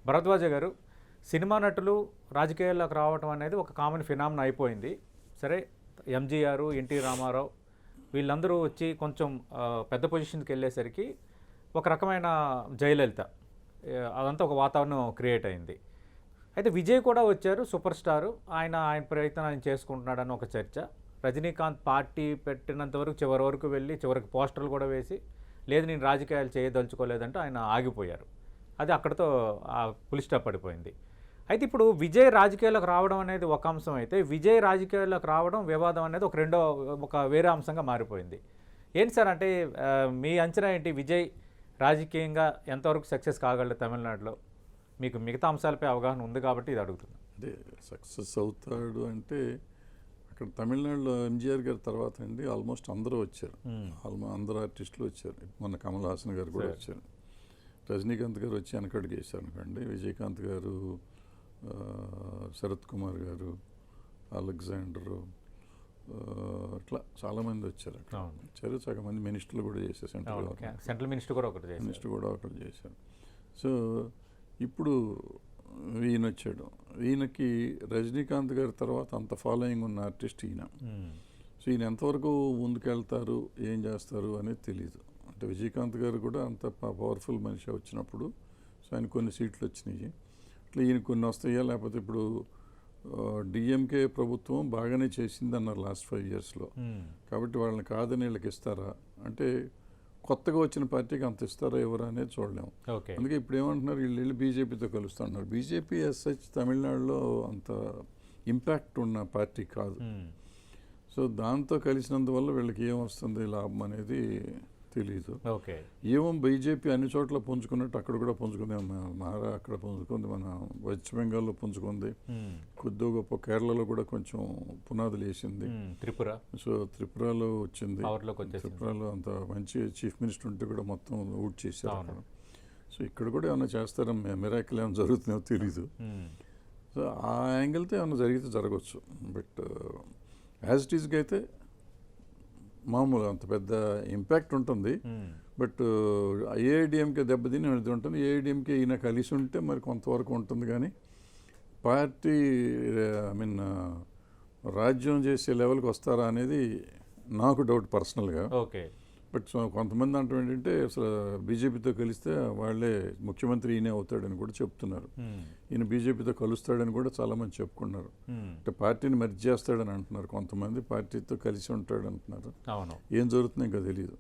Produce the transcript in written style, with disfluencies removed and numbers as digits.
భరద్వాజ గారు, సినిమా నటులు రాజకీయాల్లోకి రావటం అనేది ఒక కామన్ ఫినామినా అయిపోయింది. సరే, ఎంజీఆర్, ఎన్టీ రామారావు వీళ్ళందరూ వచ్చి కొంచెం పెద్ద పొజిషన్కి వెళ్ళేసరికి ఒక రకమైన జయలలిత, అదంతా ఒక వాతావరణం క్రియేట్ అయింది. అయితే విజయ్ కూడా వచ్చారు, సూపర్ స్టారు. ఆయన ప్రయత్నం ఆయన చేసుకుంటున్నాడని ఒక చర్చ. రజనీకాంత్ పార్టీ పెట్టినంత వరకు చివరి వరకు వెళ్ళి చివరికి పోస్టర్లు కూడా వేసి లేదు నేను రాజకీయాలు చేయదలుచుకోలేదంటే ఆయన ఆగిపోయారు. అది అక్కడితో ఫుల్ స్టాప్ పడిపోయింది. అయితే ఇప్పుడు విజయ్ రాజకీయాల్లోకి రావడం అనేది ఒక అంశం అయితే, విజయ్ రాజకీయాల్లోకి రావడం వివాదం అనేది ఒక వేరే అంశంగా మారిపోయింది. ఏంటి సార్, అంటే మీ అంచనా ఏంటి? విజయ్ రాజకీయంగా ఎంతవరకు సక్సెస్ కాగలడు తమిళనాడులో? మీకు మిగతా అంశాలపై అవగాహన ఉంది కాబట్టి ఇది అడుగుతున్నాను. అంటే సక్సెస్ అవుతాడు అంటే అక్కడ తమిళనాడులో ఎంజీఆర్ గారి తర్వాత అండి ఆల్మోస్ట్ అందరూ వచ్చారు. అందరూ ఆర్టిస్టులు వచ్చారు. మొన్న కమల్ హాసన్ గారు కూడా వచ్చారు. రజనీకాంత్ గారు వచ్చి వెనకడుగు వేశారు అనుకోండి. విజయకాంత్ గారు, శరత్ కుమార్ గారు, అలెగ్జాండరు, అట్లా చాలామంది వచ్చారు. అక్కడ వచ్చారు. సగం మంది మినిస్టర్లు కూడా చేశారు. సెంట్రల్ మినిస్టర్ కూడా ఒకటి చేశారు. సో ఇప్పుడు ఈయన వచ్చాడు. ఈయనకి రజనీకాంత్ గారి తర్వాత అంత ఫాలోయింగ్ ఉన్న ఆర్టిస్ట్ ఈయన. సో ఈయన ఎంతవరకు ముందుకెళ్తారు, ఏం చేస్తారు అనేది తెలియదు. అంటే విజయకాంత్ గారు కూడా అంత పవర్ఫుల్ మనిషి వచ్చినప్పుడు సో ఆయన కొన్ని సీట్లు వచ్చినాయి. అట్లా ఈయన కొన్ని వస్తాయా, లేకపోతే ఇప్పుడు డిఎంకే ప్రభుత్వం బాగానే చేసింది అన్నారు లాస్ట్ 5 yearsలో. కాబట్టి వాళ్ళని కాదని వీళ్ళకి ఇస్తారా అంటే కొత్తగా వచ్చిన పార్టీకి అంత ఇస్తారా ఎవరా అనేది చూడలేము. అందుకే ఇప్పుడు ఏమంటున్నారు, వీళ్ళు వెళ్ళి బీజేపీతో కలుస్తున్నారు. బీజేపీ ఎస్హెచ్ తమిళనాడులో అంత ఇంపాక్ట్ ఉన్న పార్టీ కాదు. సో దాంతో కలిసినందువల్ల వీళ్ళకి ఏమొస్తుంది లాభం అనేది తెలీదు. ఏమో బీజేపీ అన్ని చోట్ల పుంజుకున్నట్టు అక్కడ కూడా పుంజుకుంది. అక్కడ పుంజుకుంది, మన వెస్ట్ బెంగాల్లో పుంజుకుంది, కొద్ది గొప్ప కేరళలో కూడా కొంచెం పునాదులు వేసింది. సో త్రిపురలో వచ్చింది. త్రిపురలో అంత మంచి చీఫ్ మినిస్టర్ ఉంటే కూడా మొత్తం ఊట్ చేశారు అక్కడ. సో ఇక్కడ కూడా ఏమైనా చేస్తారో, మిరాకిల్ ఏమైనా జరుగుతుందో తెలీదు. సో ఆ యాంగిల్తో ఏమైనా జరిగితే జరగవచ్చు. బట్ యాజ్ ఇట్ ఈస్గా అయితే మామూలు అంత పెద్ద ఇంపాక్ట్ ఉంటుంది. బట్ ఏఐడిఎంకే దెబ్బతిని ఉంటుంది. ఏఐడిఎంకే ఈయన కలిసి ఉంటే మరి కొంతవరకు ఉంటుంది. కానీ పార్టీ రాజ్యం చేసే లెవెల్కి వస్తారా అనేది నాకు డౌట్ పర్సనల్గా. బట్ కొంతమంది అంటాం ఏంటంటే అసలు బీజేపీతో కలిస్తే వాళ్ళే ముఖ్యమంత్రి ఈయనే అవుతాడని కూడా చెప్తున్నారు. ఈయన బీజేపీతో కలుస్తాడని కూడా చాలామంది చెప్పుకున్నారు. అంటే పార్టీని మెర్జ్ చేస్తాడని అంటున్నారు. కొంతమంది పార్టీతో కలిసి ఉంటాడు అంటున్నారు. ఏం జరుగుతుందో ఇంకా తెలియదు.